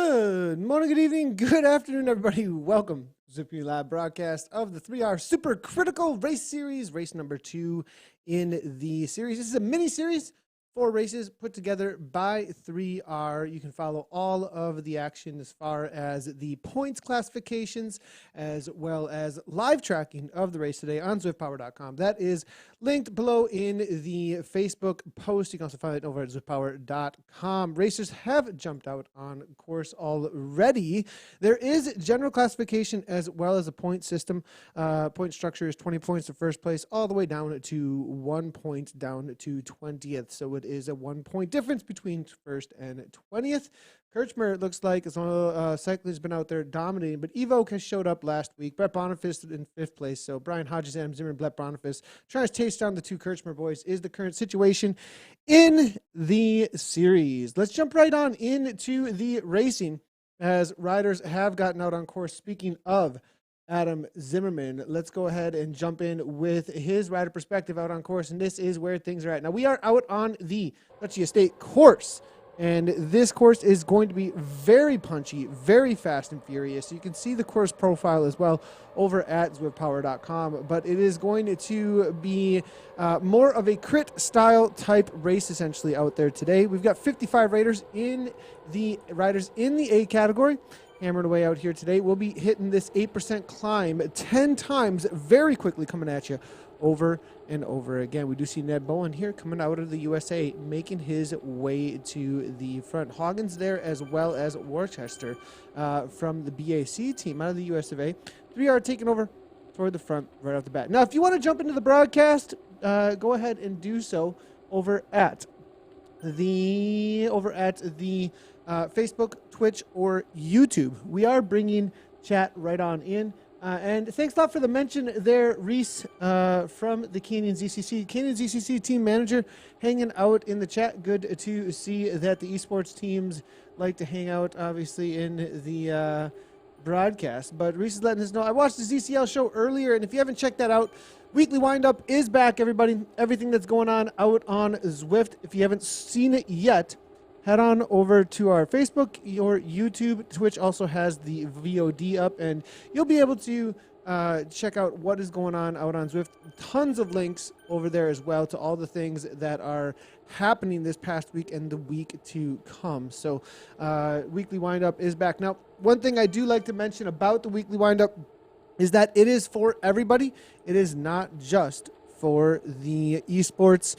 Good morning, good evening, good afternoon, everybody. Welcome to the live broadcast of the 3R Super Critical Race Series, race number 2 in the series. This is a mini series, 4 races put together by 3R. You can follow all of the action as far as the points classifications, as well as live tracking of the race today on ZwiftPower.com. That is linked below in the Facebook post. You can also find it over at ZwiftPower.com. Racers have jumped out on course already. There is general classification as well as a point system. Point structure is 20 points to first place, all the way down to 1 point down to 20th. So it is a 1 point difference between first and 20th. Kirchmer, it looks like, as cycling has been out there dominating, but Evoke has showed up last week. Brett Boniface in 5th place. So Brian Hodges, Adam Zimmer, and Brett Boniface trying to chase down the 2 Kirchmer boys is the current situation in the series. Let's jump right on into the racing as riders have gotten out on course. Speaking of Adam Zimmerman, let's go ahead and jump in with his rider perspective out on course, and this is where things are at. Now, we are out on the Dutchy Estate course, and this course is going to be very punchy, very fast and furious. You can see the course profile as well over at ZwiftPower.com, but it is going to be more of a crit style type race essentially out there today. We've got 55 riders in the A category. Hammered away out here today. We'll be hitting this 8% climb 10 times very quickly, coming at you over and over again. We do see Ned Bowen here coming out of the USA, making his way to the front. Hoggins there, as well as Worcester from the BAC team out of the US of A. 3R taking over toward the front right off the bat. Now, if you want to jump into the broadcast, go ahead and do so over at the Facebook, Twitch, or YouTube. We are bringing chat right on in. And thanks a lot for the mention there, Reese, from the Canyon ZCC. Canyon ZCC team manager hanging out in the chat. Good to see that the esports teams like to hang out, obviously, in the broadcast. But Reese is letting us know. I watched the ZCL show earlier, and if you haven't checked that out, Weekly Windup is back, everybody. Everything that's going on out on Zwift. If you haven't seen it yet, head on over to our Facebook or YouTube. Twitch also has the VOD up, and you'll be able to check out what is going on out on Zwift. Tons of links over there as well to all the things that are happening this past week and the week to come. So Weekly Windup is back. Now, one thing I do like to mention about the Weekly Windup is that it is for everybody. It is not just for the esports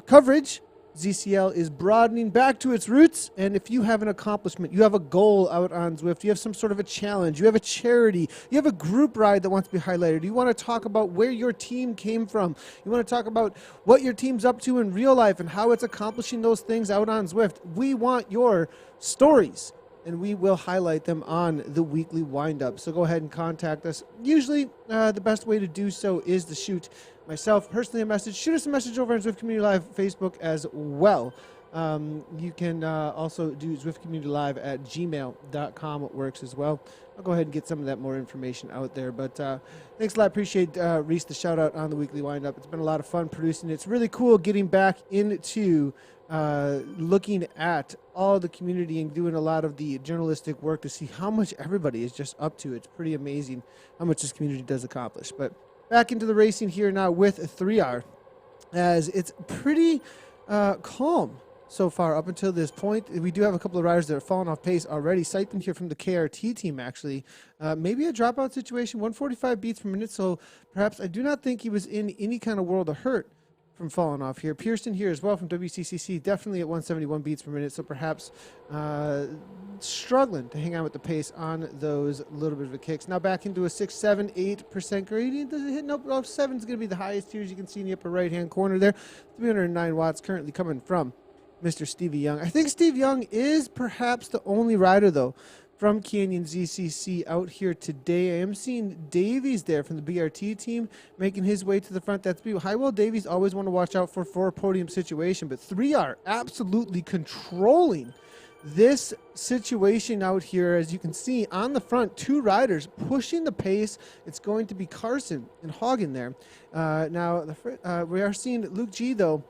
coverage. ZCL is broadening back to its roots, and if you have an accomplishment, you have a goal out on Zwift, you have some sort of a challenge, you have a charity, you have a group ride that wants to be highlighted, you want to talk about where your team came from, you want to talk about what your team's up to in real life and how it's accomplishing those things out on Zwift, we want your stories, and we will highlight them on the Weekly Windup. So go ahead and contact us. Usually the best way to do so is to shoot myself personally a message. Shoot us a message over on Zwift Community Live Facebook as well. You can also do Zwift Community Live at gmail.com. It works as well. I'll go ahead and get some of that more information out there. But thanks a lot. Appreciate Reese the shout out on the Weekly Windup. It's been a lot of fun producing it. It's really cool getting back into looking at all the community and doing a lot of the journalistic work to see how much everybody is just up to. It's pretty amazing how much this community does accomplish. But back into the racing here now with 3R, as it's pretty calm so far up until this point. We do have a couple of riders that are falling off pace already. Cycling here from the KRT team, actually. Maybe a dropout situation, 145 beats per minute, so perhaps I do not think he was in any kind of world of hurt from falling off here. Pearson here as well from WCCC, definitely at 171 beats per minute, so perhaps struggling to hang on with the pace on those little bit of a kicks. Now back into a 6, 7, 8% gradient. Does it hit? Nope. 7 is going to be the highest here, as you can see in the upper right-hand corner there. 309 watts currently coming from Mr. Stevie Young. I think Steve Young is perhaps the only rider, though, from Canyon ZCC out here today. I am seeing Davies there from the BRT team making his way to the front. That's Highwell Davies, always want to watch out for a podium situation, but 3R absolutely controlling this situation out here. As you can see on the front, 2 riders pushing the pace. It's going to be Carson and Hagen there. Now we are seeing Luke G, though,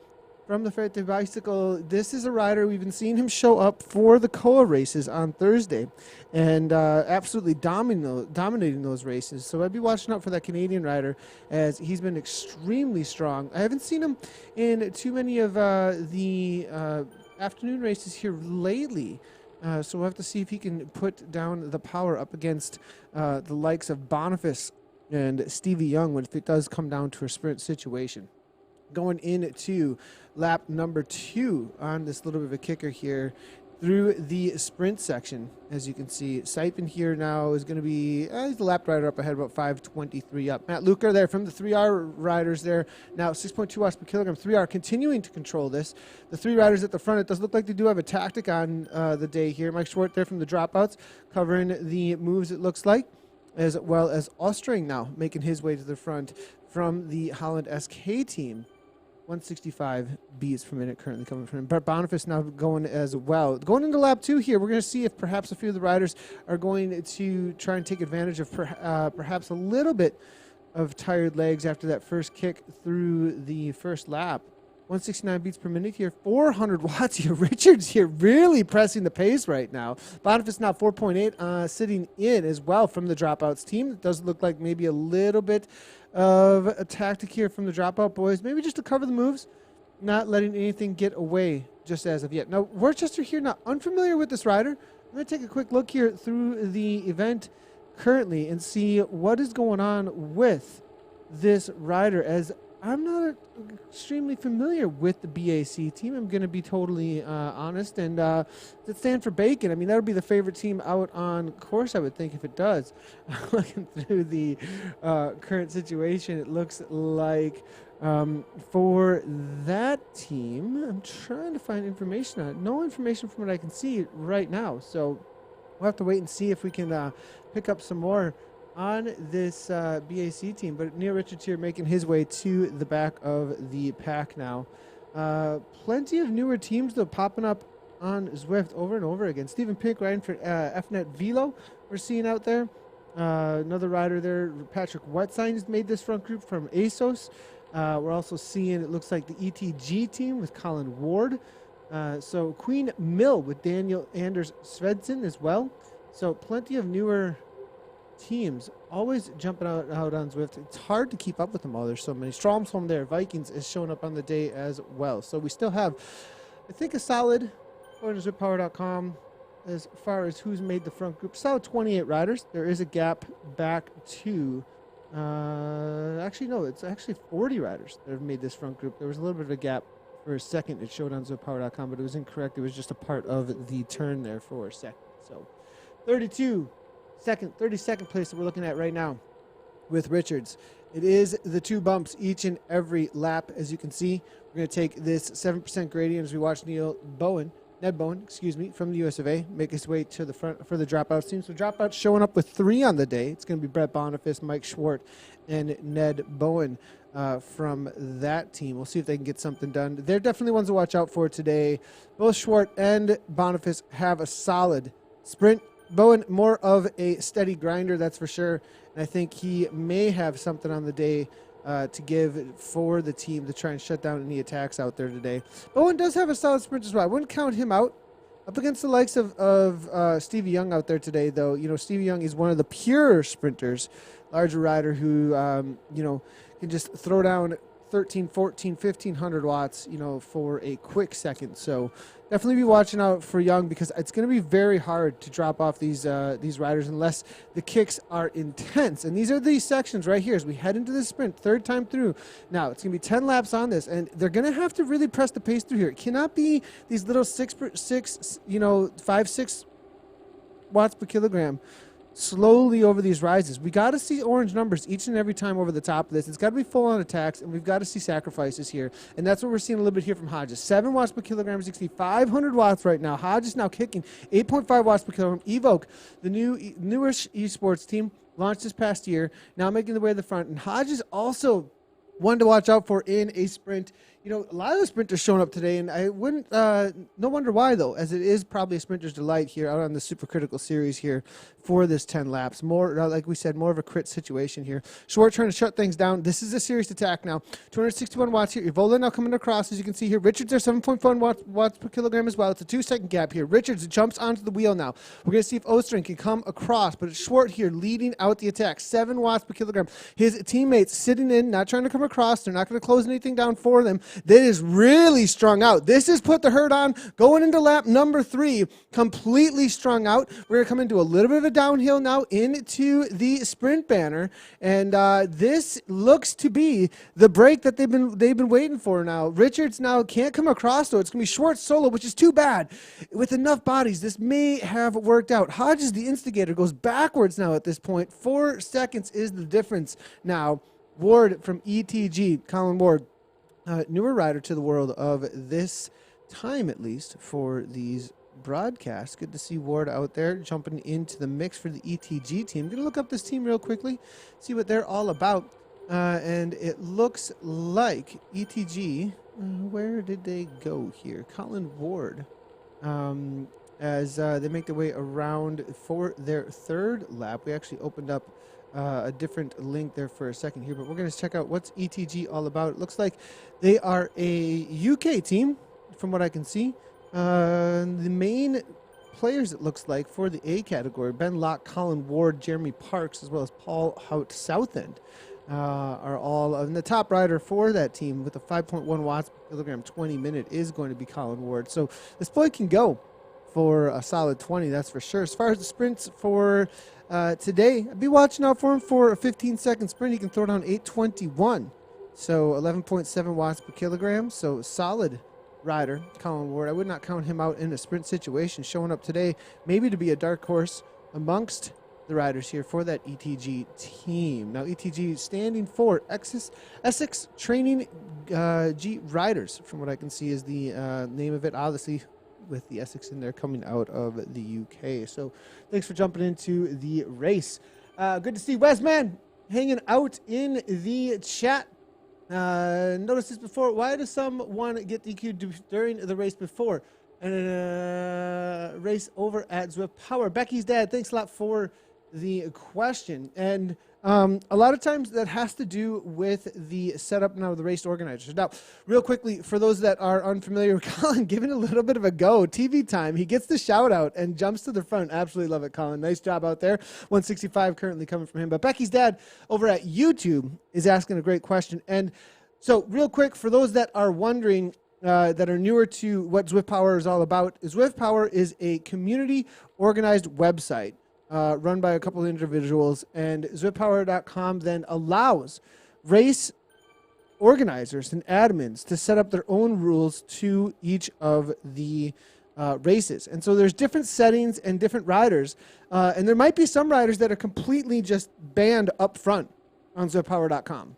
from the Ferte Bicycle. This is a rider, we've been seeing him show up for the COA races on Thursday and absolutely dominating those races. So I'd be watching out for that Canadian rider as he's been extremely strong. I haven't seen him in too many of the afternoon races here lately. So we'll have to see if he can put down the power up against the likes of Boniface and Stevie Young when it does come down to a sprint situation. Going into lap number 2 on this little bit of a kicker here through the sprint section. As you can see, Sipin here now is going to be, he's the lap rider up ahead, about 5:23 up. Matt Luker there from the 3R riders there. Now 6.2 watts per kilogram. 3R continuing to control this. The 3 riders at the front, it does look like they do have a tactic on the day here. Mike Schwartz there from the dropouts covering the moves, it looks like, as well as Ostring now making his way to the front from the Holland SK team. 165 beats per minute currently coming from him. Brett Boniface now going as well. Going into lap 2 here, we're going to see if perhaps a few of the riders are going to try and take advantage of perhaps a little bit of tired legs after that first kick through the first lap. 169 beats per minute here, 400 watts here. Richards here really pressing the pace right now. Boniface now 4.8 sitting in as well from the dropouts team. It does look like maybe a little bit of a tactic here from the dropout boys, maybe just to cover the moves, not letting anything get away just as of yet. Now, Worcester here, not unfamiliar with this rider. I'm going to take a quick look here through the event currently and see what is going on with this rider, as I'm not extremely familiar with the BAC team. I'm going to be totally honest. And does it stand for Bacon? I mean, that would be the favorite team out on course, I would think, if it does. Looking through the current situation, it looks like for that team, I'm trying to find information on it. No information from what I can see right now. So we'll have to wait and see if we can pick up some more on this BAC team. But Neil Richards here making his way to the back of the pack now. Plenty of newer teams, though, popping up on Zwift over and over again. Stephen Pink riding for FNet Velo we're seeing out there. Another rider there, Patrick Wetsign, has made this front group from ASOS. We're also seeing, it looks like, the ETG team with Colin Ward. So Queen Mill with Daniel Anders Svensson as well. So plenty of newer teams always jumping out on Zwift. It's hard to keep up with them all. There's so many. Stromsholm there, Vikings, is showing up on the day as well. So we still have, I think, a solid, according to ZwipPower.com, as far as who's made the front group, solid 28 riders. There is a gap back to, actually, no, it's actually 40 riders that have made this front group. There was a little bit of a gap for a second. It showed on ZwipPower.com, but it was incorrect. It was just a part of the turn there for a second. So 32nd place that we're looking at right now with Richards. It is the 2 bumps each and every lap. As you can see, we're going to take this 7% gradient as we watch Ned Bowen, from the US of A, make his way to the front for the dropouts team. So dropouts showing up with 3 on the day. It's going to be Brett Boniface, Mike Schwartz, and Ned Bowen from that team. We'll see if they can get something done. They're definitely ones to watch out for today. Both Schwartz and Boniface have a solid sprint. Bowen, more of a steady grinder, that's for sure. And I think he may have something on the day to give for the team to try and shut down any attacks out there today. Bowen does have a solid sprint as well. I wouldn't count him out. Up against the likes of Stevie Young out there today, though. You know, Stevie Young is one of the pure sprinters, larger rider who, can just throw down 13, 14, 1,500 watts, for a quick second. So definitely be watching out for Young, because it's going to be very hard to drop off these riders unless the kicks are intense. And these are these sections right here as we head into the sprint, 3rd time through. Now, it's going to be 10 laps on this, and they're going to have to really press the pace through here. It cannot be these little 5, 6 watts per kilogram slowly over these rises. We got to see orange numbers each and every time over the top of this. It's got to be full on attacks, and we've got to see sacrifices here. And that's what we're seeing a little bit here from Hodges. 7 watts per kilogram, 500 watts right now. Hodges now kicking 8.5 watts per kilogram. Evoke, the newish esports team, launched this past year, now making the way to the front. And Hodges also one to watch out for in a sprint A lot of the sprinters showing up today, and I wouldn't, no wonder why, though, as it is probably a sprinter's delight here out on the Supercritical series here for this 10 laps. More, like we said, more of a crit situation here. Schwartz trying to shut things down. This is a serious attack now. 261 watts here. Evola now coming across, as you can see here. Richards there, 7.1 watts per kilogram as well. It's a 2-second gap here. Richards jumps onto the wheel now. We're going to see if Ostring can come across, but it's Schwartz here leading out the attack. 7 watts per kilogram. His teammates sitting in, not trying to come across. They're not going to close anything down for them. That is really strung out. This has put the herd on going into lap number 3, completely strung out. We're going to come into a little bit of a downhill now into the sprint banner, and this looks to be the break that they've been waiting for now. Richards now can't come across, though. It's going to be Schwartz solo, which is too bad. With enough bodies, this may have worked out. Hodges, the instigator, goes backwards now at this point. 4 seconds is the difference now. Ward from ETG, Colin Ward, newer rider to the world of this time, at least, for these broadcasts. Good to see Ward out there jumping into the mix for the ETG team. Going to look up this team real quickly, see what they're all about. And it looks like ETG, where did they go here? Colin Ward, as they make their way around for their 3rd lap. We actually opened up a different link there for a second here, but we're going to check out what's ETG all about. It looks like they are a UK team, from what I can see. The main players, it looks like, for the A category, Ben Locke, Colin Ward, Jeremy Parks, as well as Paul Haute Southend, are all in the top rider for that team with a 5.1 watts per kilogram 20-minute is going to be Colin Ward. So this boy can go for a solid 20, that's for sure. As far as the sprints for today, I'd be watching out for him for a 15-second sprint. He can throw down 8:21, so 11.7 watts per kilogram. So solid rider, Colin Ward. I would not count him out in a sprint situation. Showing up today, maybe to be a dark horse amongst the riders here for that ETG team. Now, ETG standing for Essex Training G Riders, from what I can see, is the name of it. Obviously, with the Essex in there coming out of the UK. So thanks for jumping into the race. Good to see Wesman hanging out in the chat. Notice this before. Why does someone get DQ'd during the race before? And race over at Zwift Power. Becky's dad, thanks a lot for the question. And a lot of times that has to do with the setup now of the race organizers. Now, real quickly, for those that are unfamiliar with Colin, giving a little bit of a go. TV time. He gets the shout out and jumps to the front. Absolutely love it, Colin. Nice job out there. 165 currently coming from him. But Becky's dad over at YouTube is asking a great question. And so real quick, for those that are wondering, that are newer to what Zwift Power is all about, Zwift Power is a community organized website run by a couple of individuals, and ZwiftPower.com then allows race organizers and admins to set up their own rules to each of the races. And so there's different settings and different riders, and there might be some riders that are completely just banned up front on ZwiftPower.com,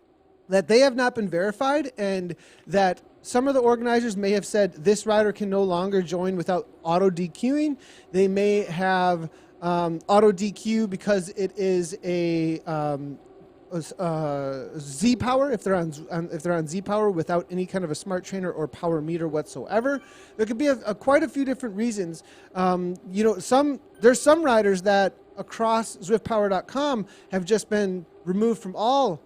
that they have not been verified, and that some of the organizers may have said this rider can no longer join without auto DQing. They may have auto DQ because it is a Z Power if they're on Z Power without any kind of a smart trainer or power meter whatsoever. There could be quite a few different reasons. There's some riders that across ZwiftPower.com have just been removed from all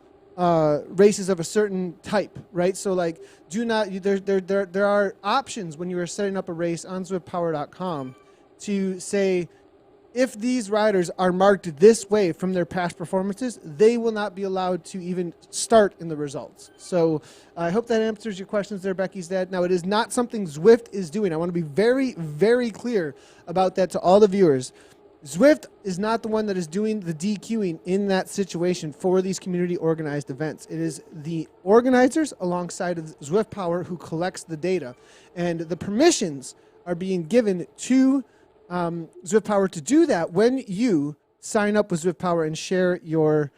races of a certain type, right? So like, there are options when you are setting up a race on ZwiftPower.com to say, if these riders are marked this way from their past performances, they will not be allowed to even start in the results. So I hope that answers your questions there, Becky's dad. Now, it is not something Zwift is doing. I want to be very, very clear about that to all the viewers. Zwift is not the one that is doing the DQing in that situation for these community organized events. It is the organizers alongside of Zwift Power who collects the data, and the permissions are being given to Zwift Power to do that when you sign up with Zwift Power and share your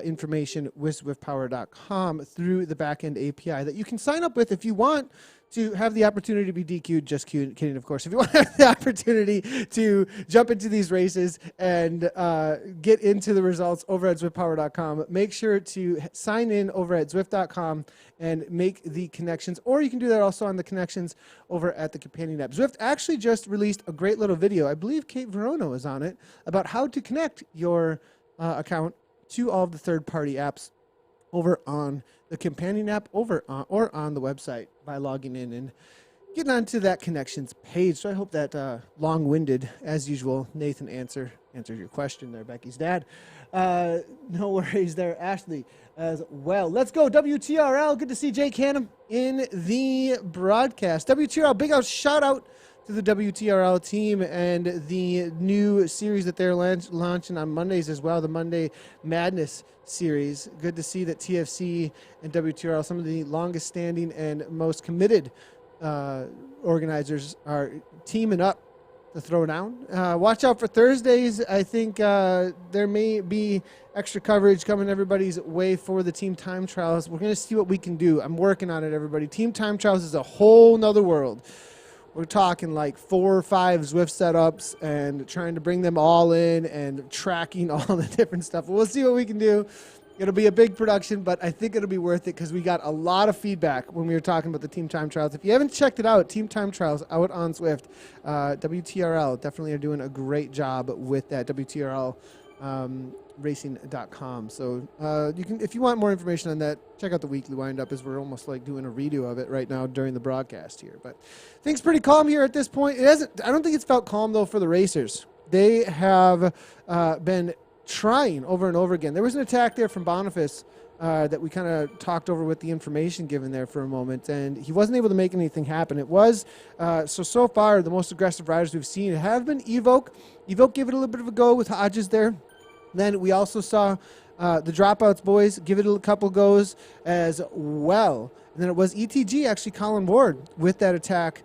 information with ZwiftPower.com through the backend API that you can sign up with if you want to have the opportunity to be DQ'd. Just kidding, of course. If you want to have the opportunity to jump into these races and get into the results over at ZwiftPower.com, make sure to sign in over at Zwift.com and make the connections. Or you can do that also on the connections over at the companion app. Zwift actually just released a great little video. I believe Kate Verono is on it about how to connect your account to all of the third-party apps over on the companion app or on the website by logging in and getting onto that connections page. So I hope that long-winded, as usual, Nathan answered your question there, Becky's dad. No worries there, Ashley, as well. Let's go, WTRL. Good to see Jake Hannum in the broadcast. WTRL, big shout out to the WTRL team and the new series that they're launching on Mondays as well, the Monday Madness series. Good to see that TFC and WTRL, some of the longest standing and most committed organizers, are teaming up to throw down. Watch out for Thursdays. I think there may be extra coverage coming everybody's way for the team time trials. We're going to see what we can do. I'm working on it, everybody. Team time trials is a whole nother world. We're talking like 4 or 5 Zwift setups and trying to bring them all in and tracking all the different stuff. We'll see what we can do. It'll be a big production, but I think it'll be worth it because we got a lot of feedback when we were talking about the Team Time Trials. If you haven't checked it out, Team Time Trials out on Zwift, WTRL definitely are doing a great job with that, WTRL racing.com. So you can, if you want more information on that, check out the weekly windup, as we're almost like doing a redo of it right now during the broadcast here. But things pretty calm here at this point. I don't think it's felt calm though for the racers. They have been trying over and over again. There was an attack there from Boniface that we kind of talked over with the information given there for a moment, and he wasn't able to make anything happen. It was so far the most aggressive riders we've seen have been Evoke. Evoke gave it a little bit of a go with Hodges there. Then we also saw the Dropouts boys give it a couple goes as well. And then it was ETG, actually Colin Ward, with that attack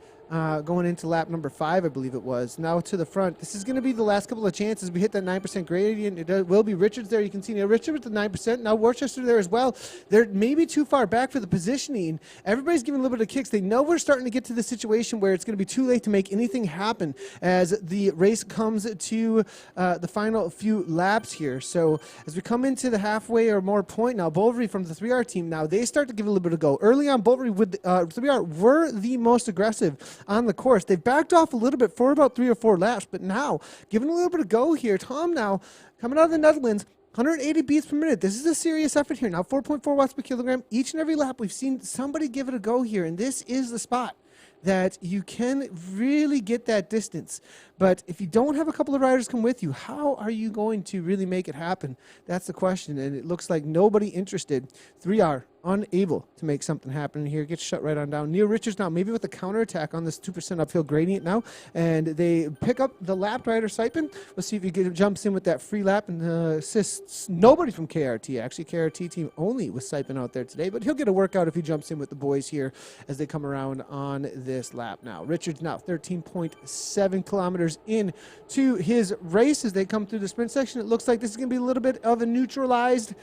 going into lap number 5, I believe it was. Now to the front. This is going to be the last couple of chances. We hit that 9% gradient. It will be Richards there. You can see now Richard with the 9%. Now Worcester there as well. They're maybe too far back for the positioning. Everybody's giving a little bit of kicks. They know we're starting to get to the situation where it's going to be too late to make anything happen as the race comes to the final few laps here. So as we come into the halfway or more point now, Bovary from the 3R team now, they start to give a little bit of go. Early on, Bovary with 3R were the most aggressive on the course. They've backed off a little bit for about 3 or 4 laps, but now giving a little bit of go here. Tom now coming out of the Netherlands, 180 beats per minute. This is a serious effort here. Now 4.4 watts per kilogram. Each and every lap we've seen somebody give it a go here, and this is the spot that you can really get that distance. But if you don't have a couple of riders come with you, how are you going to really make it happen? That's the question, and it looks like nobody interested. 3R unable to make something happen here. Gets shut right on down. Neil Richards now maybe with a counterattack on this 2% uphill gradient now, and they pick up the lap rider Sipin. Let's see if he jumps in with that free lap and assists nobody from KRT. Actually, KRT team only with Sipin out there today, but he'll get a workout if he jumps in with the boys here as they come around on this lap now. Richards now 13.7 kilometers in to his race as they come through the sprint section. It looks like this is going to be a little bit of a neutralized,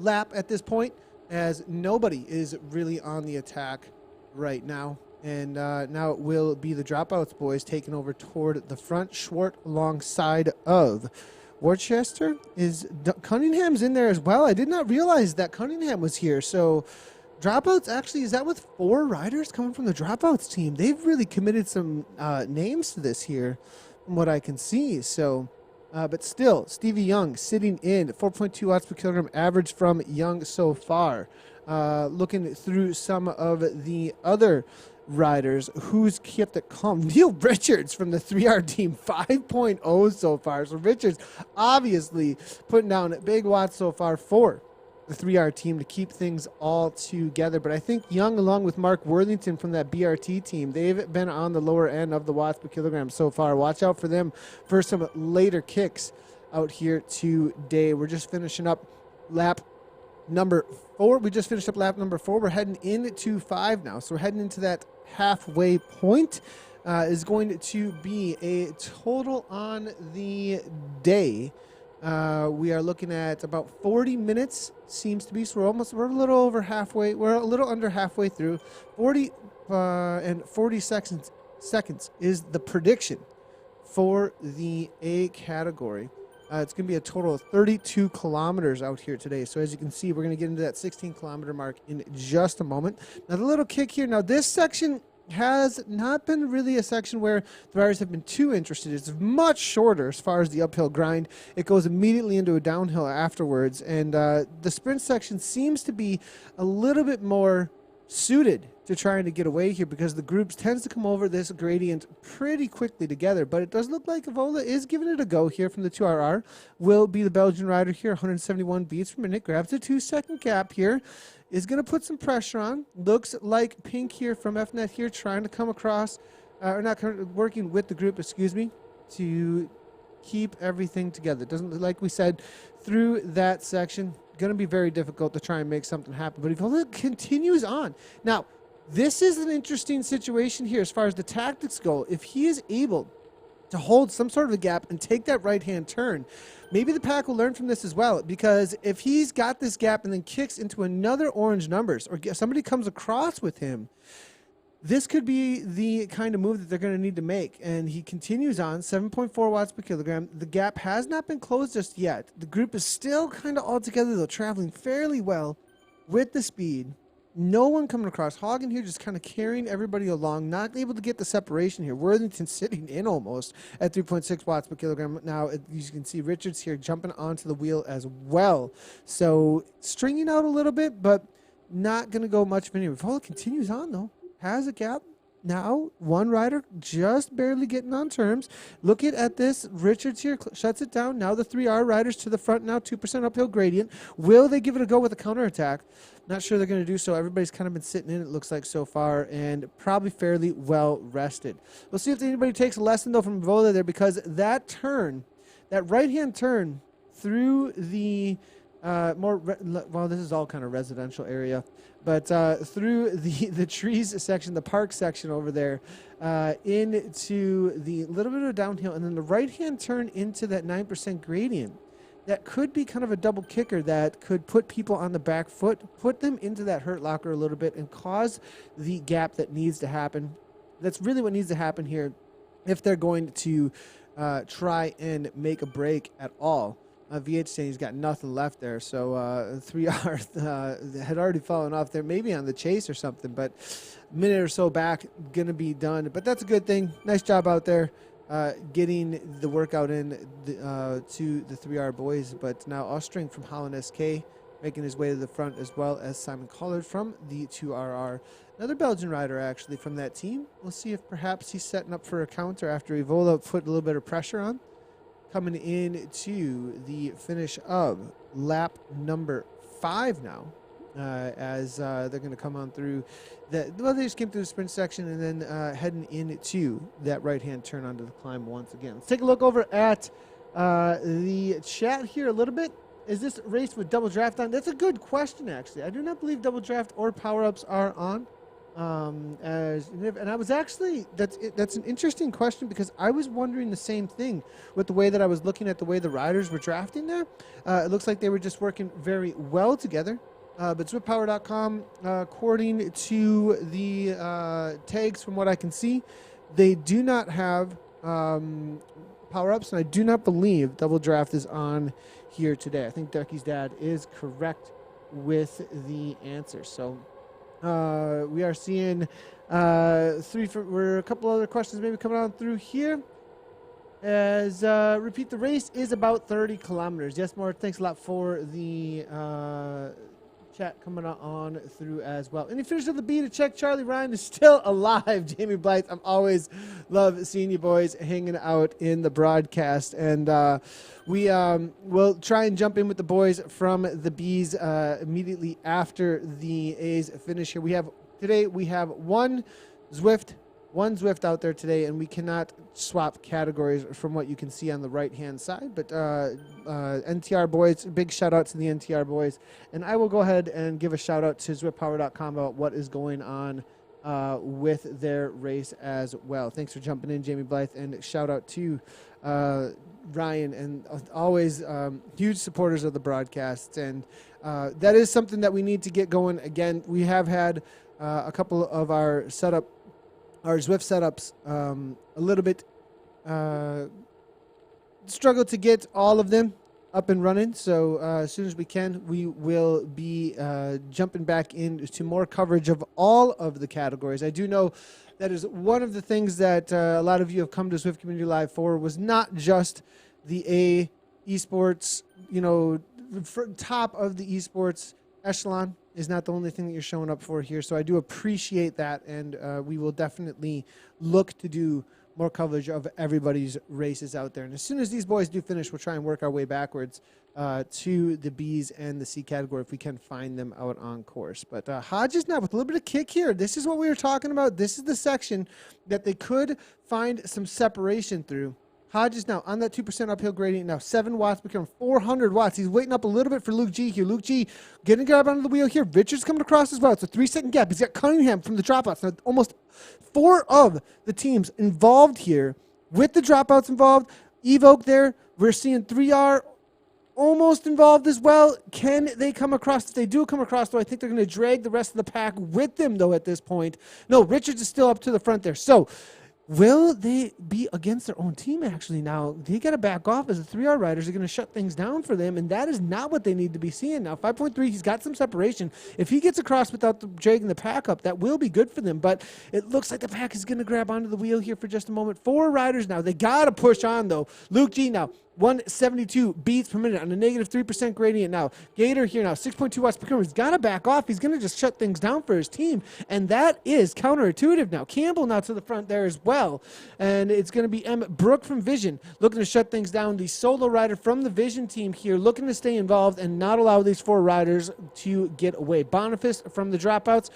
lap at this point, as nobody is really on the attack right now. And now it will be the Dropouts boys taking over toward the front. Schwartz alongside of Worcester. Cunningham's in there as well. I did not realize that Cunningham was here. So Dropouts actually, is that with 4 riders coming from the Dropouts team? They've really committed some names to this here from what I can see. So but still, Stevie Young sitting in 4.2 watts per kilogram average from Young so far. Looking through some of the other riders, who's kept it calm? Neil Richards from the 3R team, 5.0 so far. So Richards obviously putting down big watts so far for the 3R team to keep things all together. But I think Young, along with Mark Worthington from that BRT team, they've been on the lower end of the watts per kilogram so far. Watch out for them for some later kicks out here today. We're just finishing up lap number 4. We just finished up lap number 4. We're heading into 5 now. So we're heading into that halfway point. Is going to be a total on the day We are looking at about 40 minutes, seems to be. So we're a little over halfway. We're a little under halfway through. 40 and 40 seconds is the prediction for the A category. It's going to be a total of 32 kilometers out here today. So as you can see, we're going to get into that 16-kilometer mark in just a moment. Now, the little kick here. Now, this section has not been really a section where the riders have been too interested. It's much shorter as far as the uphill grind. It goes immediately into a downhill afterwards. And the sprint section seems to be a little bit more suited to trying to get away here because the groups tends to come over this gradient pretty quickly together. But it does look like Avola is giving it a go here from the 2RR. Will be the Belgian rider here, 171 beats per minute. Grabs a 2-second gap here. Is going to put some pressure on. Looks like Pink here from FNet here trying to come across, working with the group, to keep everything together. Doesn't look like we said through that section. Going to be very difficult to try and make something happen. But Avola continues on. Now, this is an interesting situation here as far as the tactics go. If he is able to hold some sort of a gap and take that right-hand turn, maybe the pack will learn from this as well, because if he's got this gap and then kicks into another orange numbers or somebody comes across with him, this could be the kind of move that they're going to need to make. And he continues on, 7.4 watts per kilogram. The gap has not been closed just yet. The group is still kind of all together, though, traveling fairly well with the speed. No one coming across. Hagen here just kind of carrying everybody along, not able to get the separation here. Worthington sitting in almost at 3.6 watts per kilogram. Now, you can see Richards here jumping onto the wheel as well. So, stringing out a little bit, but not going to go much anywhere. Avola continues on, though. Has a gap. Now, one rider just barely getting on terms. Looking at this, Richards here shuts it down. Now the 3R riders to the front now, 2% uphill gradient. Will they give it a go with a counterattack? Not sure they're going to do so. Everybody's kind of been sitting in, it looks like, so far, and probably fairly well rested. We'll see if anybody takes a lesson, though, from Avola there, because that turn, that right-hand turn through the this is all kind of residential area, but through the trees section, the park section over there, into the little bit of downhill, and then the right-hand turn into that 9% gradient. That could be kind of a double kicker that could put people on the back foot, put them into that hurt locker a little bit, and cause the gap that needs to happen. That's really what needs to happen here if they're going to try and make a break at all. VH saying he's got nothing left there, so 3R had already fallen off there, maybe on the chase or something, but a minute or so back, going to be done. But that's a good thing. Nice job out there. Getting the workout in to the 3R boys. But now Ostring from Holland SK making his way to the front, as well as Simon Collard from the 2RR. Another Belgian rider, actually, from that team. We'll see if perhaps he's setting up for a counter after Avola put a little bit of pressure on. Coming in to the finish of lap number 5 now. As they're going to come on through they just came through the sprint section and then heading into that right-hand turn onto the climb once again. Let's take a look over at the chat here a little bit. Is this race with double draft on? That's a good question, actually. I do not believe double draft or power-ups are on. And I was actually, that's an interesting question, because I was wondering the same thing with the way that I was looking at the way the riders were drafting there. It looks like they were just working very well together. But SwiftPower.com, according to the tags from what I can see, they do not have power-ups, and I do not believe double draft is on here today. I think Ducky's dad is correct with the answer. So we are seeing a couple other questions maybe coming on through here. As repeat, the race is about 30 kilometers. Yes, more. Thanks a lot for the chat coming on through as well. Any finish of the beat to check Charlie Ryan is still alive. Jamie Blythe, I'm always love seeing you boys hanging out in the broadcast. And we will try and jump in with the boys from the B's immediately after the A's finish here. We have one Zwift out there today, and we cannot swap categories from what you can see on the right-hand side. But NTR boys, big shout-out to the NTR boys. And I will go ahead and give a shout-out to ZwiftPower.com about what is going on with their race as well. Thanks for jumping in, Jamie Blythe, and shout out to Ryan, and always huge supporters of the broadcasts. And that is something that we need to get going again. We have had a couple of our Zwift setups a little bit struggle to get all of them up and running. So as soon as we can, we will be jumping back into more coverage of all of the categories. I do know that is one of the things that a lot of you have come to Zwift Community Live for, was not just the esports, top of the esports echelon is not the only thing that you're showing up for here. So I do appreciate that, and we will definitely look to do more coverage of everybody's races out there. And as soon as these boys do finish, we'll try and work our way backwards to the B's and the C category if we can find them out on course. But Hodges now with a little bit of kick here. This is what we were talking about. This is the section that they could find some separation through. Hodges now on that 2% uphill gradient now. 7 watts become 400 watts. He's waiting up a little bit for Luke G here. Luke G getting grabbed onto the wheel here. Richards coming across as well. It's a 3-second gap. He's got Cunningham from the dropouts. Now almost 4 of the teams involved here with the dropouts involved. Evoke there. We're seeing 3R almost involved as well. Can they come across? If they do come across, though, I think they're going to drag the rest of the pack with them, though, at this point. No, Richards is still up to the front there. So will they be against their own team, actually? Now, they got to back off as the 3R riders are going to shut things down for them, and that is not what they need to be seeing now. 5.3, he's got some separation. If he gets across without dragging the pack up, that will be good for them, but it looks like the pack is going to grab onto the wheel here for just a moment. 4 riders now. They got to push on, though. Luke G now. 172 beats per minute on a negative 3% gradient now. Gator here now, 6.2 watts per kilometer. He's got to back off. He's going to just shut things down for his team, and that is counterintuitive now. Campbell now to the front there as well, and it's going to be Emmett Brook from Vision looking to shut things down. The solo rider from the Vision team here looking to stay involved and not allow these 4 riders to get away. Boniface from the dropouts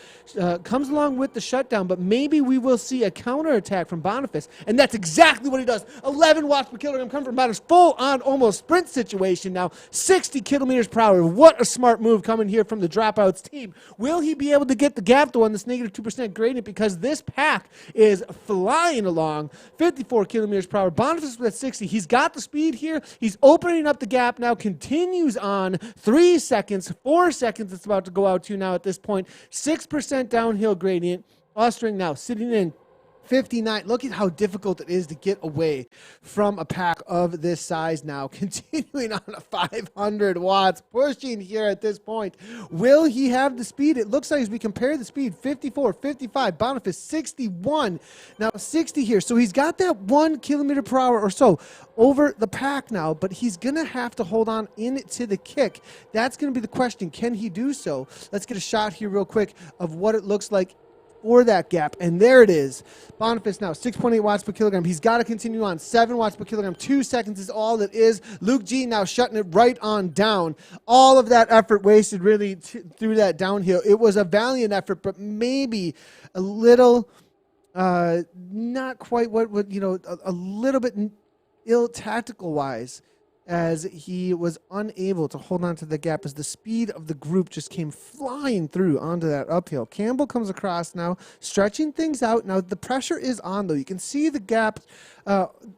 comes along with the shutdown, but maybe we will see a counterattack from Boniface, and that's exactly what he does. 11 watts per kilogram coming from Boniface. Full on almost sprint situation now. 60 kilometers per hour. What a smart move coming here from the dropouts team. Will he be able to get the gap though on this negative 2% gradient, because this pack is flying along. 54 kilometers per hour. Boniface with 60. He's got the speed here. He's opening up the gap now. Continues on. 3 seconds. 4 seconds it's about to go out to now at this point. 6% downhill gradient. Ostring now sitting in 59. Look at how difficult it is to get away from a pack of this size now. Continuing on a 500 watts, pushing here at this point. Will he have the speed? It looks like as we compare the speed, 54, 55, Boniface 61, now 60 here. So he's got that 1 kilometer per hour or so over the pack now, but he's going to have to hold on into the kick. That's going to be the question. Can he do so? Let's get a shot here real quick of what it looks like for that gap, and there it is. Boniface now 6.8 watts per kilogram. He's got to continue on. 7 watts per kilogram. 2 seconds is all that is. Luke G now shutting it right on down. All of that effort wasted really through that downhill. It was a valiant effort, but maybe a little not quite what a little bit ill tactical wise, as he was unable to hold on to the gap as the speed of the group just came flying through onto that uphill. Campbell comes across now, stretching things out. Now the pressure is on, though. You can see the gap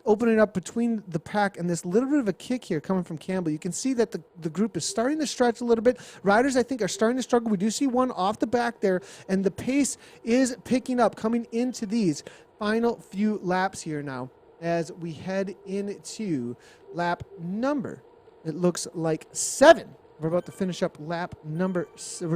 opening up between the pack and this little bit of a kick here coming from Campbell. You can see that the group is starting to stretch a little bit. Riders, I think, are starting to struggle. We do see one off the back there, and the pace is picking up coming into these final few laps here now as we head into lap number, it looks like 7. We're about to finish up lap number 7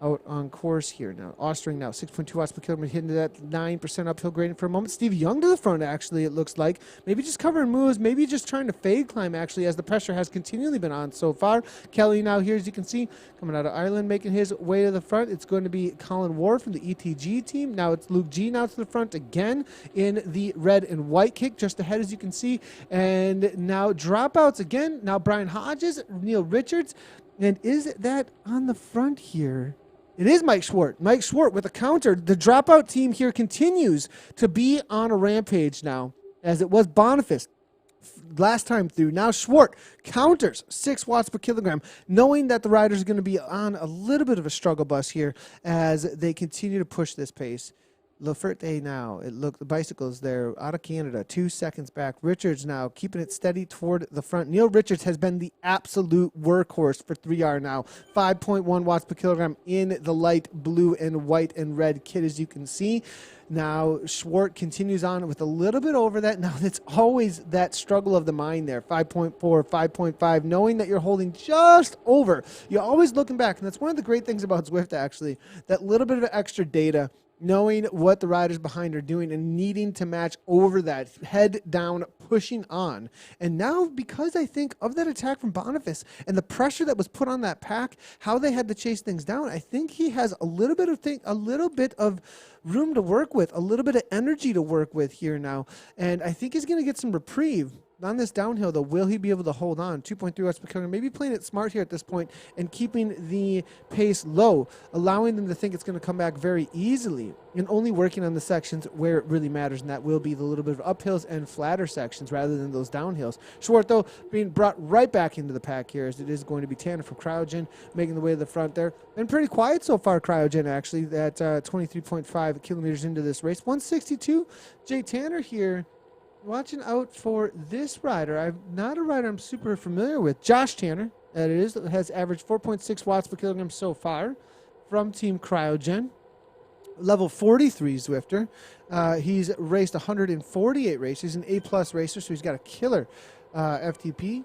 out on course here now. Ostring now 6.2 watts per kilometer, hitting that 9% uphill gradient for a moment. Steve Young to the front, actually, it looks like. Maybe just covering moves, maybe just trying to fade climb, actually, as the pressure has continually been on so far. Kelly now here, as you can see, coming out of Ireland, making his way to the front. It's going to be Colin Ward from the ETG team. Now it's Luke G now to the front again in the red and white kick, just ahead, as you can see. And now dropouts again. Now Brian Hodges, Neil Richards. And is that on the front here? It is Mike Schwartz. Mike Schwartz with a counter. The dropout team here continues to be on a rampage now, as it was Boniface last time through. Now Schwartz counters 6 watts per kilogram, knowing that the riders are going to be on a little bit of a struggle bus here as they continue to push this pace. Laferte now, the bicycles there out of Canada, 2 seconds back. Richards now keeping it steady toward the front. Neil Richards has been the absolute workhorse for 3R now. 5.1 watts per kilogram in the light blue and white and red kit, as you can see. Now Schwartz continues on with a little bit over that. Now it's always that struggle of the mind there, 5.4, 5.5, knowing that you're holding just over. You're always looking back, and that's one of the great things about Zwift, actually, that little bit of extra data, knowing what the riders behind are doing and needing to match over that, head down, pushing on. And now, because I think of that attack from Boniface and the pressure that was put on that pack, how they had to chase things down, I think he has a little bit of room to work with, a little bit of energy to work with here now. And I think he's going to get some reprieve on this downhill, though. Will he be able to hold on? 2.3 watts per kilogram. Maybe playing it smart here at this point and keeping the pace low, allowing them to think it's going to come back very easily and only working on the sections where it really matters, and that will be the little bit of uphills and flatter sections rather than those downhills. Schwartz, though, being brought right back into the pack here, as it is going to be Tanner from Cryogen making the way to the front there. Been pretty quiet so far, Cryogen, actually, at 23.5 kilometers into this race. 162. Jay Tanner here, watching out for this rider. Not a rider I'm super familiar with. Josh Tanner, that it is, has averaged 4.6 watts per kilogram so far from Team Cryogen. Level 43 Zwifter. He's raced 148 races, an A-plus racer, so he's got a killer FTP.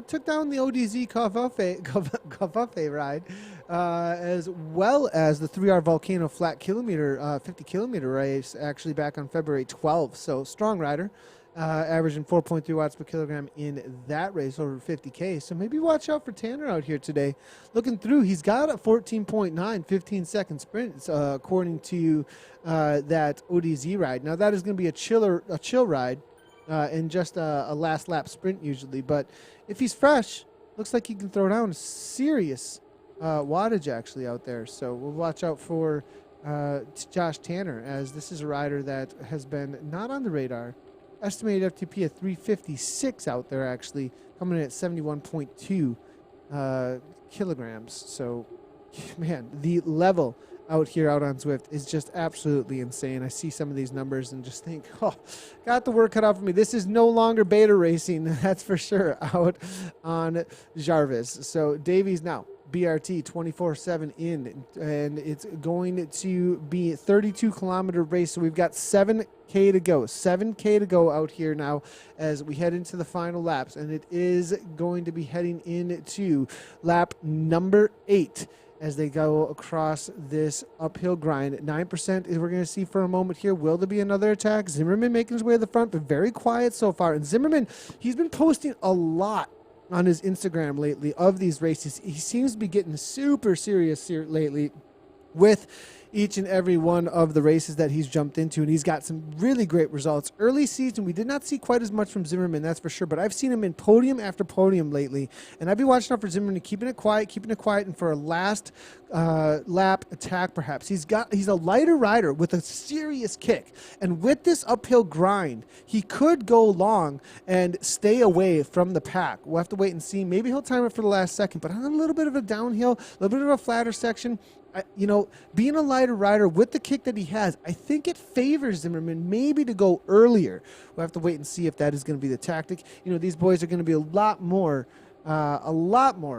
Took down the ODZ Kavafe ride, as well as the 3R Volcano flat kilometer, 50 kilometer race, actually back on February 12th. So strong rider, averaging 4.3 watts per kilogram in that race over 50K. So maybe watch out for Tanner out here today. Looking through, he's got a 14.9, 15-second sprint, according to that ODZ ride. Now that is going to be a chill ride. And just a last lap sprint usually. But if he's fresh, looks like he can throw down serious wattage actually out there. So we'll watch out for Josh Tanner, as this is a rider that has been not on the radar. Estimated FTP at 356 out there, actually, coming in at 71.2 kilograms. So, man, the level out here out on Zwift is just absolutely insane. I see some of these numbers and just think, oh, got the work cut out for me. This is no longer beta racing, that's for sure, out on Jarvis. So Davies now, BRT 24/7 in, and it's going to be a 32-kilometer race. So we've got 7K to go. 7K to go out here now as we head into the final laps, and it is going to be heading into lap number 8. As they go across this uphill grind. 9% is we're going to see for a moment here. Will there be another attack? Zimmerman making his way to the front, but very quiet so far. And Zimmerman, he's been posting a lot on his Instagram lately of these races. He seems to be getting super serious here lately with each and every one of the races that he's jumped into, and he's got some really great results. Early season, we did not see quite as much from Zimmerman, that's for sure, but I've seen him in podium after podium lately, and I've been watching out for Zimmerman, keeping it quiet, and for a last lap attack perhaps. He's a lighter rider with a serious kick, and with this uphill grind, he could go long and stay away from the pack. We'll have to wait and see. Maybe he'll time it for the last second, but on a little bit of a downhill, a little bit of a flatter section, being a lighter rider with the kick that he has, I think it favors Zimmerman maybe to go earlier. We'll have to wait and see if that is going to be the tactic. These boys are going to be a lot more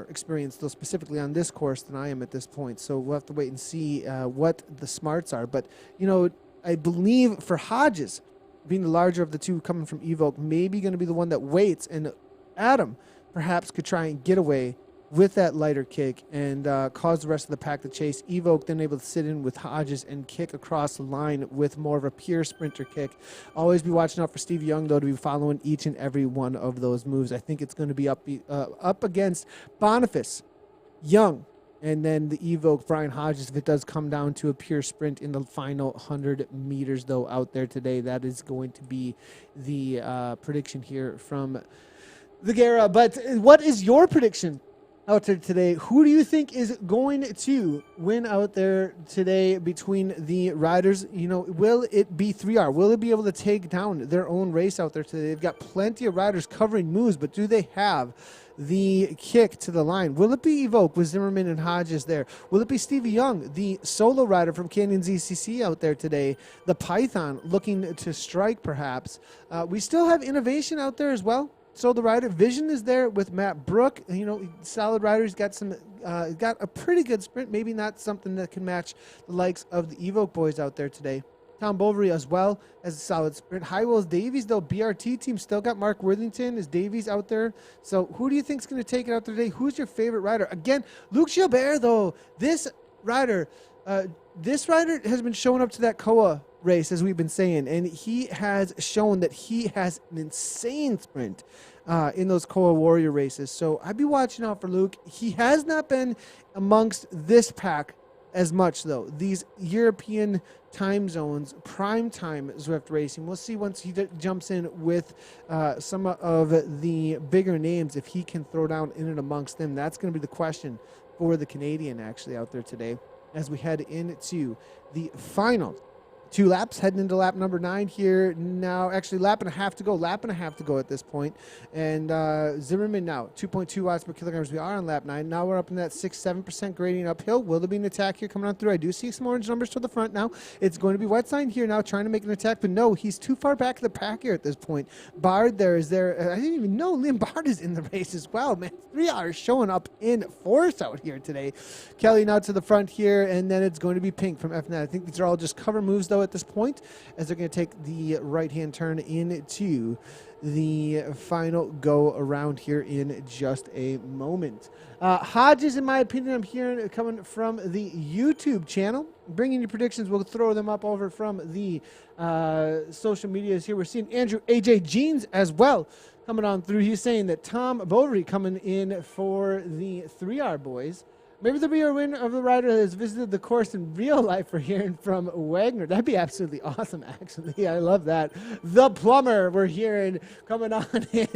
experienced, though, specifically on this course than I am at this point. So we'll have to wait and see what the smarts are. But, I believe for Hodges, being the larger of the two coming from Evoke, maybe going to be the one that waits. And Adam perhaps could try and get away with that lighter kick and cause the rest of the pack to chase. Evoke then able to sit in with Hodges and kick across the line with more of a pure sprinter kick. Always be watching out for Steve Young, though, to be following each and every one of those moves. I think it's going to be up against Boniface, Young, and then the Evoke, Brian Hodges, if it does come down to a pure sprint in the final 100 meters, though, out there today. That is going to be the prediction here from the Guerra. But what is your prediction out there today. Who do you think is going to win out there today between the riders? You know, will it be 3R? Will it be able to take down their own race out there today? They've got plenty of riders covering moves, but do they have the kick to the line? Will it be Evoke with Zimmerman and Hodges there? Will it be Stevie Young, the solo rider from Canyons ECC out there today? The Python looking to strike perhaps. We still have innovation out there as well. So the rider Vision is there with Matt Brook. You know, solid rider. He's got some, got a pretty good sprint. Maybe not something that can match the likes of the Evoke boys out there today. Tom Bovary as well as a solid sprint. Highwells Davies, though, BRT team still got Mark Worthington. Is Davies out there? So who do you think is going to take it out today? Who's your favorite rider? Again, Luke Gilbert, though, this rider has been showing up to that KOA race, as we've been saying, and he has shown that he has an insane sprint in those KOA Warrior races. So I'd be watching out for Luke. He has not been amongst this pack as much, though. These European time zones, prime time Zwift racing. We'll see once he jumps in with some of the bigger names, if he can throw down in and amongst them. That's going to be the question for the Canadian actually out there today as we head into the final 2 laps, heading into lap number 9 here now. Actually, lap and a half to go at this point. And Zimmerman now, 2.2 watts per kilogram. We are on lap 9. Now we're up in that 6-7% gradient uphill. Will there be an attack here coming on through? I do see some orange numbers to the front now. It's going to be Whiteside here now trying to make an attack, but no, he's too far back of the pack here at this point. Bard there is there. I didn't even know Liam Bard is in the race as well, man. 3R showing up in force out here today. Kelly now to the front here, and then it's going to be Pink from FNet. I think these are all just cover moves, though, at this point, as they're going to take the right-hand turn into the final go around here in just a moment. Hodges, in my opinion, I'm hearing coming from the YouTube channel. Bringing you predictions. We'll throw them up over from the social medias here. We're seeing Andrew AJ Jeans as well coming on through. He's saying that Tom Bovary coming in for the 3R boys. Maybe the real winner of the rider has visited the course in real life. We're hearing from Wagner. That'd be absolutely awesome, actually. I love that. The plumber we're hearing coming on in.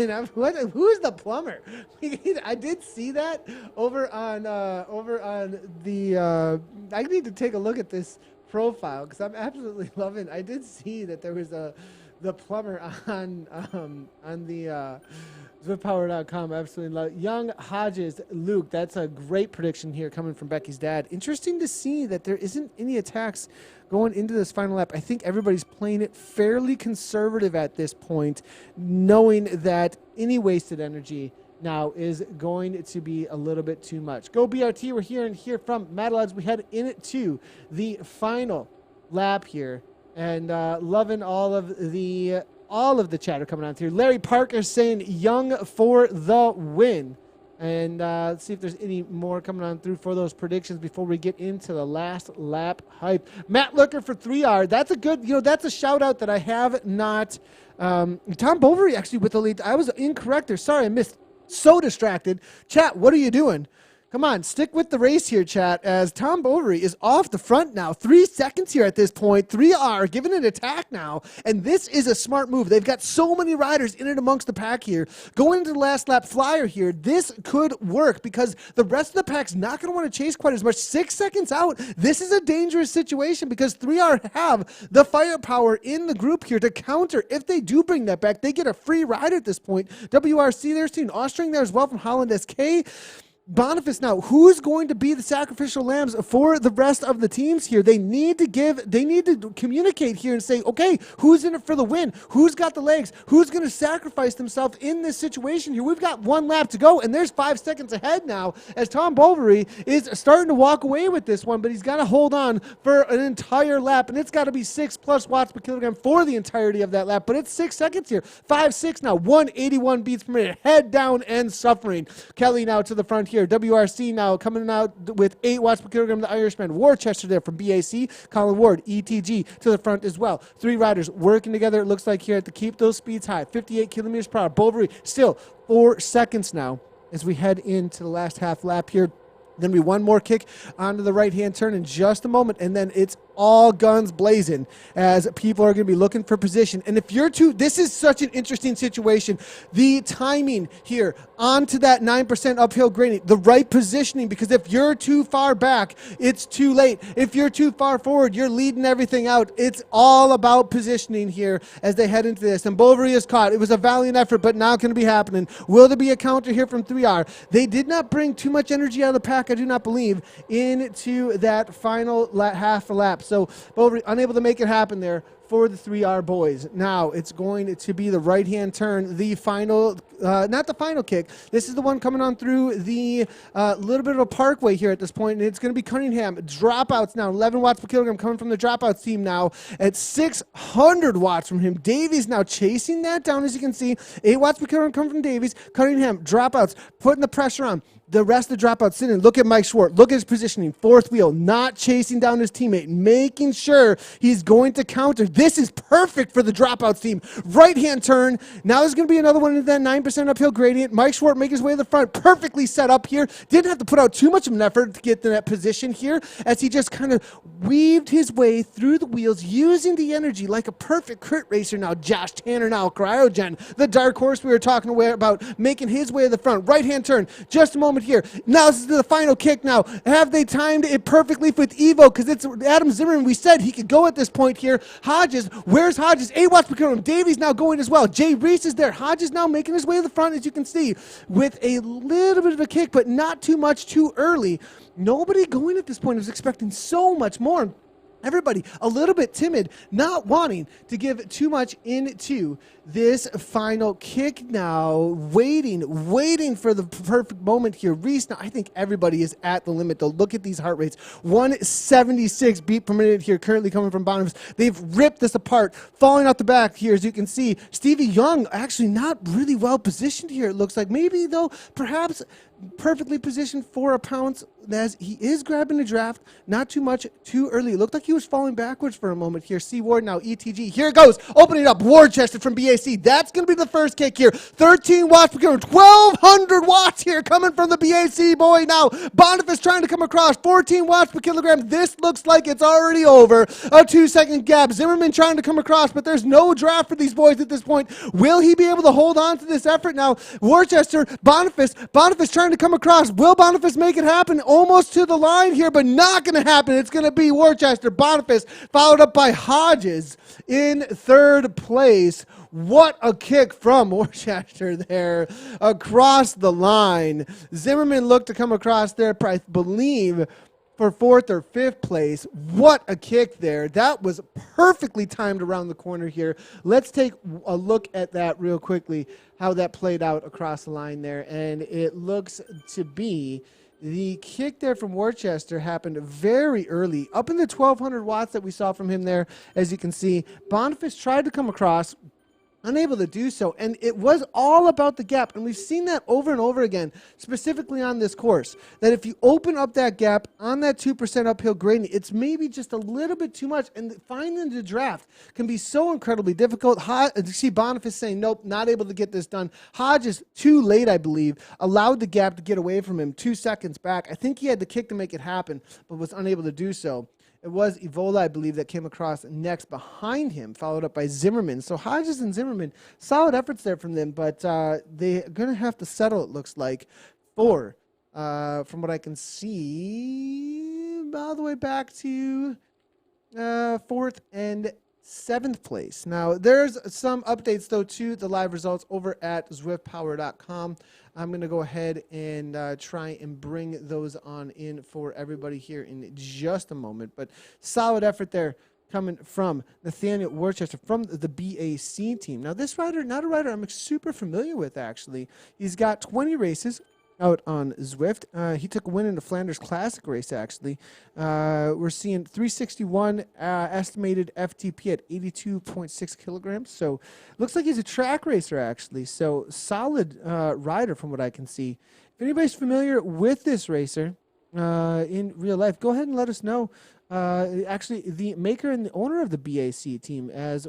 Who's the plumber? I did see that over on the. I need to take a look at this profile because I'm absolutely loving. I did see that there was the plumber on the. Zwiftpower.com, absolutely love it. Young Hodges, Luke, that's a great prediction here coming from Becky's dad. Interesting to see that there isn't any attacks going into this final lap. I think everybody's playing it fairly conservative at this point, knowing that any wasted energy now is going to be a little bit too much. Go BRT, we're hearing here from Madelads. We head into the final lap here, and loving all of the chatter coming on through. Larry Parker saying Young for the win. And let's see if there's any more coming on through for those predictions before we get into the last lap hype. Matt Looker for 3R. That's a good, that's a shout out that I have not. Tom Bovary actually with the lead. I was incorrect there. Sorry, I missed. So distracted. Chat, what are you doing? Come on, stick with the race here, chat, as Tom Bovary is off the front now. 3 seconds here at this point. 3R giving an attack now, and this is a smart move. They've got so many riders in and amongst the pack here. Going into the last lap flyer here, this could work because the rest of the pack's not going to want to chase quite as much. 6 seconds out, this is a dangerous situation because 3R have the firepower in the group here to counter. If they do bring that back, they get a free ride at this point. WRC there, seeing Ostring there as well from Holland SK. Boniface now, who's going to be the sacrificial lambs for the rest of the teams here? They need to communicate here and say, okay, who's in it for the win? Who's got the legs? Who's going to sacrifice themselves in this situation here? We've got 1 lap to go, and there's 5 seconds ahead now as Tom Bovary is starting to walk away with this one, but he's got to hold on for an entire lap, and it's got to be 6+ watts per kilogram for the entirety of that lap, but it's 6 seconds here. 5-6 now, 181 beats per minute, head down and suffering. Kelly now to the front here. WRC now coming out with 8 watts per kilogram. The Irishman. Worcester there from BAC. Colin Ward, ETG to the front as well. 3 riders working together, it looks like here to keep those speeds high. 58 kilometers per hour. Bovary still 4 seconds now as we head into the last half lap here. Then we 1 more kick onto the right-hand turn in just a moment, and then it's all guns blazing as people are going to be looking for position. And if you're this is such an interesting situation. The timing here onto that 9% uphill gradient, the right positioning, because if you're too far back, it's too late. If you're too far forward, you're leading everything out. It's all about positioning here as they head into this. And Bovary is caught. It was a valiant effort, but now going to be happening. Will there be a counter here from 3R? They did not bring too much energy out of the pack, I do not believe, into that final half a lap. So Bovary unable to make it happen there for the 3R boys. Now it's going to be the right-hand turn, the final, not the final kick. This is the one coming on through the little bit of a parkway here at this point, and it's going to be Cunningham. Dropouts now, 11 watts per kilogram coming from the dropouts team now at 600 watts from him. Davies now chasing that down, as you can see. 8 watts per kilogram coming from Davies. Cunningham, dropouts, putting the pressure on. The rest of the dropouts sitting. Look at Mike Schwartz. Look at his positioning. Fourth wheel, not chasing down his teammate, making sure he's going to counter. This is perfect for the dropouts team. Right-hand turn. Now there's going to be another one into that 9% uphill gradient. Mike Schwartz making his way to the front. Perfectly set up here. Didn't have to put out too much of an effort to get to that position here as he just kind of weaved his way through the wheels, using the energy like a perfect crit racer now. Josh Tanner now, Cryogen, the dark horse we were talking about, making his way to the front. Right-hand turn. Just a moment here. Now this is the final kick now. Have they timed it perfectly with Evo? Because it's Adam Zimmerman. We said he could go at this point here. Hodges, where's Hodges? 8 watts per kilogram. Davies now going as well. Jay Reese is there. Hodges now making his way to the front, as you can see, with a little bit of a kick, but not too much too early. Nobody going at this point was expecting so much more. Everybody a little bit timid, not wanting to give too much into this final kick now, waiting for the perfect moment here. Reese, now I think everybody is at the limit, though. Look at these heart rates. 176 beat per minute here, currently coming from Boniface. They've ripped this apart, falling out the back here, as you can see. Stevie Young actually not really well positioned here, it looks like. Maybe, though, perhaps perfectly positioned for a pounce as he is grabbing the draft. Not too much too early. It looked like he was falling backwards for a moment here. C. Ward now, ETG. Here it goes. Opening up. Worcester from BAC. That's going to be the first kick here. 13 watts per kilogram. 1,200 watts here coming from the BAC boy now. Boniface trying to come across. 14 watts per kilogram. This looks like it's already over. A 2-second gap. Zimmerman trying to come across, but there's no draft for these boys at this point. Will he be able to hold on to this effort now? Worcester, Boniface trying to come across. Will Boniface make it happen? Almost to the line here, but not going to happen. It's going to be Worcester, Boniface, followed up by Hodges in third place. What a kick from Worcester there across the line. Zimmerman looked to come across there, I believe, for fourth or fifth place. What a kick there. That was perfectly timed around the corner here. Let's take a look at that real quickly, how that played out across the line there. And it looks to be the kick there from Worcester happened very early, up in the 1,200 watts that we saw from him there, as you can see. Boniface tried to come across, unable to do so, and it was all about the gap, and we've seen that over and over again, specifically on this course, that if you open up that gap on that 2% uphill gradient, it's maybe just a little bit too much, and finding the draft can be so incredibly difficult. You see Boniface saying, nope, not able to get this done. Hodges, too late, I believe, allowed the gap to get away from him 2 seconds back. I think he had the kick to make it happen, but was unable to do so. It was Evola, I believe, that came across next behind him, followed up by Zimmerman. So Hodges and Zimmerman, solid efforts there from them, but they're going to have to settle, it looks like, for, from what I can see, all the way back to fourth and seventh place. Now, there's some updates, though, to the live results over at ZwiftPower.com. I'm going to go ahead and try and bring those on in for everybody here in just a moment. But solid effort there coming from Nathaniel Worcester from the BAC team. Now, this rider, not a rider I'm super familiar with, actually. He's got 20 races out on Zwift. He took a win in the Flanders Classic race, actually. We're seeing 361 estimated FTP at 82.6 kilograms. So looks like he's a track racer, actually. So solid rider from what I can see. If anybody's familiar with this racer in real life, go ahead and let us know. Actually, the maker and the owner of the BAC team as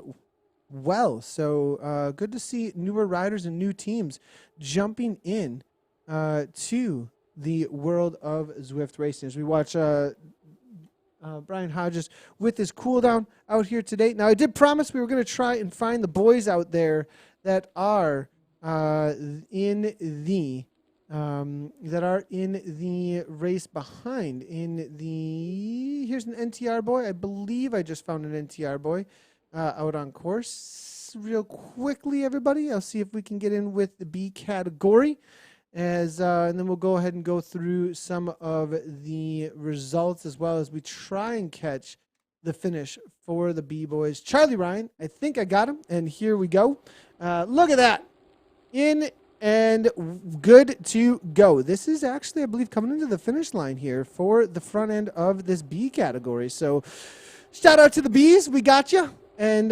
well. So good to see newer riders and new teams jumping in to the world of Zwift racing. As we watch Brian Hodges with his cool down out here today. Now, I did promise we were going to try and find the boys out there that are in the race behind. Here's an NTR boy. I believe I just found an NTR boy out on course. Real quickly, everybody, I'll see if we can get in with the B category. And then we'll go ahead and go through some of the results as well as we try and catch the finish for the B-boys. Charlie Ryan, I think I got him, and here we go. Look at that. In and good to go. This is actually, I believe, coming into the finish line here for the front end of this B category. So shout out to the Bs. We got you. And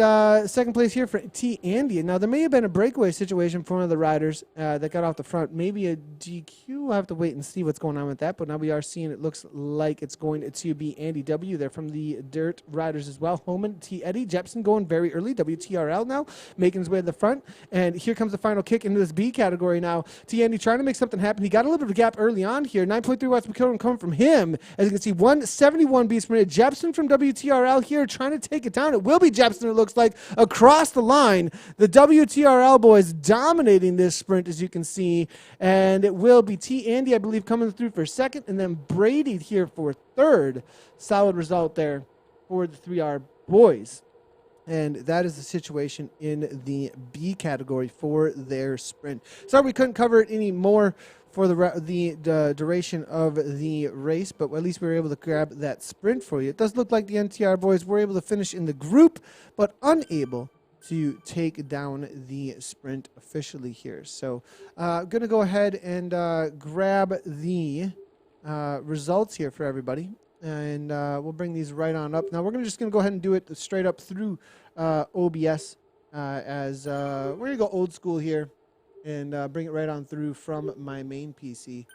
second place here for T. Andy. Now, there may have been a breakaway situation for one of the riders that got off the front. Maybe a DQ. We'll have to wait and see what's going on with that. But now we are seeing it looks like it's going to be Andy W. They're from the Dirt Riders as well. Holman, T. Eddie. Jepson going very early. WTRL now making his way to the front. And here comes the final kick into this B category now. T. Andy trying to make something happen. He got a little bit of a gap early on here. 9.3 watts per kilogram coming from him. As you can see, 171 beats per minute. Jepson from WTRL here trying to take it down. It will be Jepson. It looks like across the line. The WTRL boys dominating this sprint, as you can see, and it will be T. Andy, I believe, coming through for second, and then Brady here for third. Solid result there for the 3R boys. And that is the situation in the B category for their sprint. Sorry we couldn't cover it any more for the duration of the race, but at least we were able to grab that sprint for you. It does look like the NTR boys were able to finish in the group, but unable to take down the sprint officially here. So I'm going to go ahead and grab the results here for everybody, and we'll bring these right on up. Now, we're just going to go ahead and do it straight up through OBS as we're going to go old school here and bring it right on through from my main PC.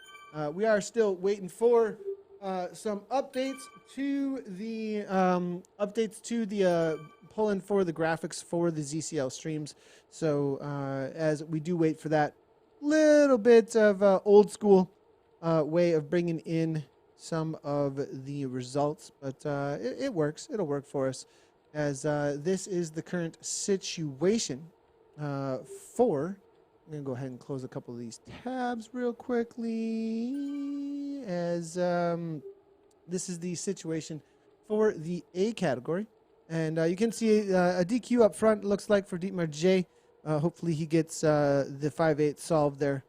We are still waiting for some updates to the pull-in for the graphics for the ZCL streams. So as we do wait for that little bit of old school way of bringing in some of the results, but it works. It'll work for us as this is the current situation for. I'm going to go ahead and close a couple of these tabs real quickly as this is the situation for the A category. And you can see a DQ up front, looks like, for Dietmar J. Hopefully he gets the 5/8 solved there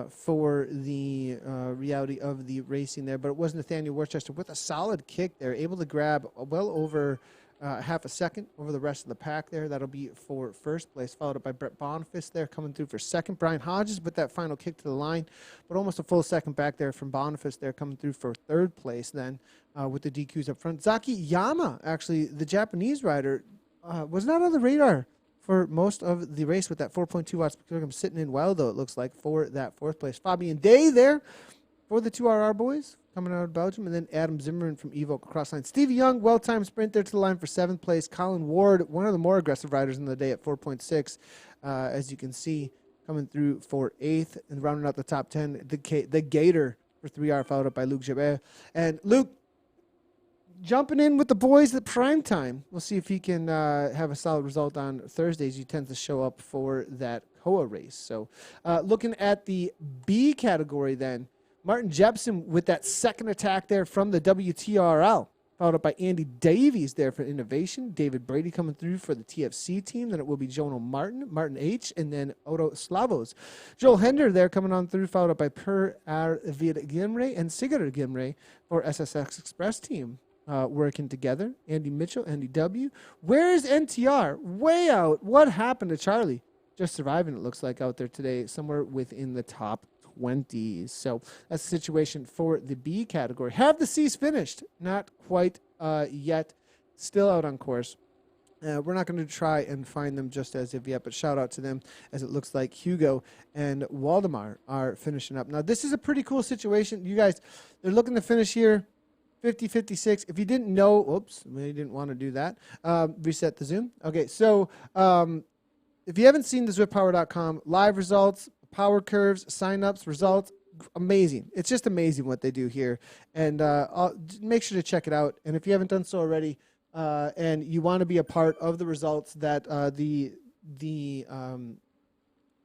for the reality of the racing there. But it was Nathaniel Worcester with a solid kick there, able to grab well over half a second over the rest of the pack there. That'll be for first place, followed up by Brett Boniface there coming through for second. Brian Hodges with that final kick to the line, but almost a full second back there from Boniface there coming through for third place then with the DQs up front. Zaki Yama, actually, the Japanese rider, was not on the radar for most of the race with that 4.2 watts per kilogram sitting in well, though, it looks like, for that fourth place. Fabian Day there for the 2RR boys coming out of Belgium, and then Adam Zimmerman from Evoke across line. Stevie Young, well-timed sprint there to the line for seventh place. Colin Ward, one of the more aggressive riders in the day at 4.6, as you can see, coming through for eighth and rounding out the top 10. The Gator for 3R, followed up by Luke Jabert. And Luke jumping in with the boys at prime time. We'll see if he can have a solid result on Thursdays. He tends to show up for that KOA race. So looking at the B category then, Martin Jepson with that second attack there from the WTRL, followed up by Andy Davies there for Innovation. David Brady coming through for the TFC team. Then it will be Jonah Martin H., and then Otto Slavos. Joel Hender there coming on through, followed up by Per Arvid Gimre and Sigurd Gimre for SSX Express team. Working together. Andy Mitchell, Andy W. Where is NTR? Way out. What happened to Charlie? Just surviving, it looks like, out there today, somewhere within the top 20s. So that's the situation for the B category. Have the C's finished? Not quite yet. Still out on course. We're not going to try and find them just as of yet, but shout out to them as it looks like Hugo and Waldemar are finishing up. Now, this is a pretty cool situation. You guys, they're looking to finish here 50-56. If you didn't know, oops, we didn't want to do that. Reset the Zoom. Okay, so if you haven't seen the ZwiftPower.com live results, power curves, signups, results, amazing. It's just amazing what they do here. And make sure to check it out. And if you haven't done so already, and you want to be a part of the results that the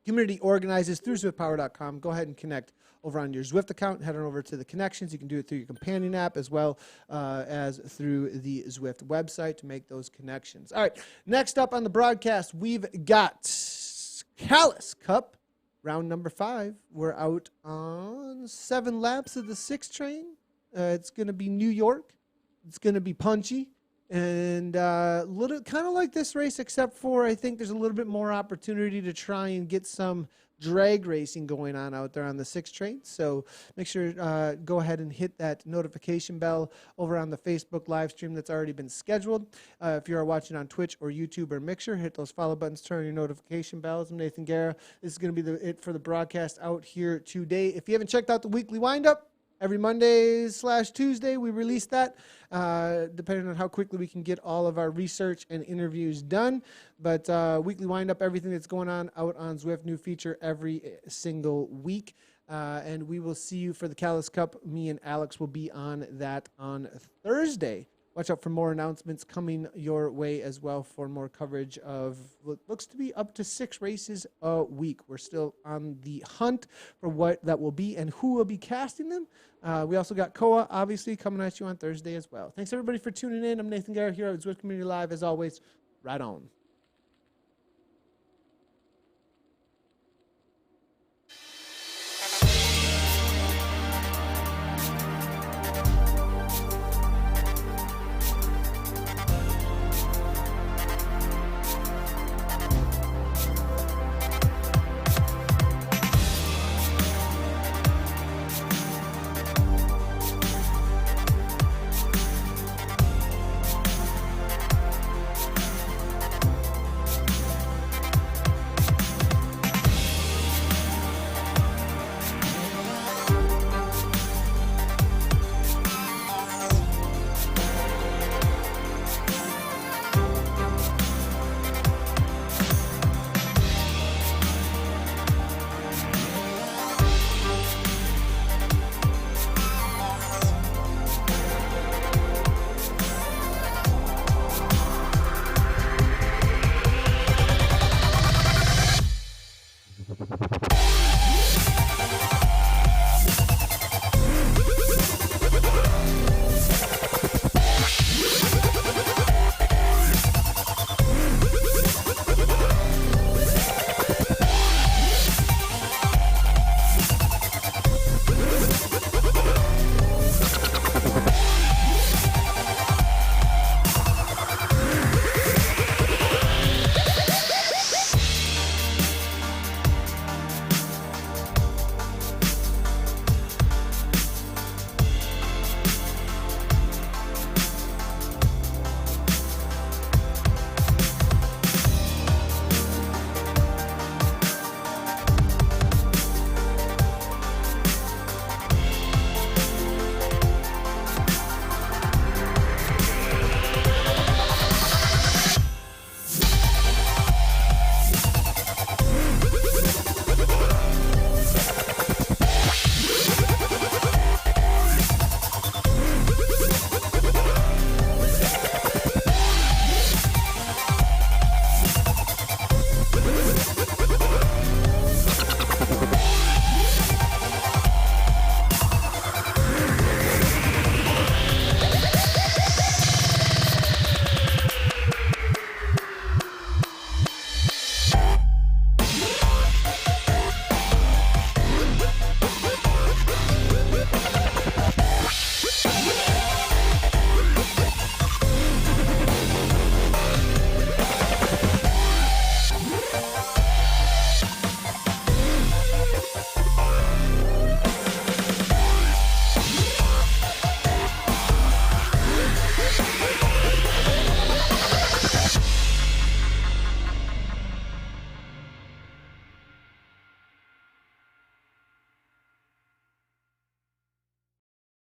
community organizes through ZwiftPower.com, go ahead and connect over on your Zwift account. Head on over to the connections. You can do it through your companion app as well as through the Zwift website to make those connections. All right, next up on the broadcast, we've got Callus Cup, round number 5. We're out on 7 laps of the 6 train. It's going to be New York. It's going to be punchy. And little kind of like this race, except for I think there's a little bit more opportunity to try and get some drag racing going on out there on the 6 train. So make sure go ahead and hit that notification bell over on the Facebook live stream that's already been scheduled. If you are watching on Twitch or YouTube or Mixer, hit those follow buttons, turn on your notification bells. I'm Nathan Guerra. This is going to be it for the broadcast out here today. If you haven't checked out the weekly windup, every Monday/Tuesday, we release that, depending on how quickly we can get all of our research and interviews done. But weekly wind-up, everything that's going on out on Zwift, new feature every single week. And we will see you for the Callus Cup. Me and Alex will be on that on Thursday. Watch out for more announcements coming your way as well for more coverage of what looks to be up to 6 races a week. We're still on the hunt for what that will be and who will be casting them. We also got Koa, obviously, coming at you on Thursday as well. Thanks, everybody, for tuning in. I'm Nathan Guerra here at Zwift Community Live. As always, right on.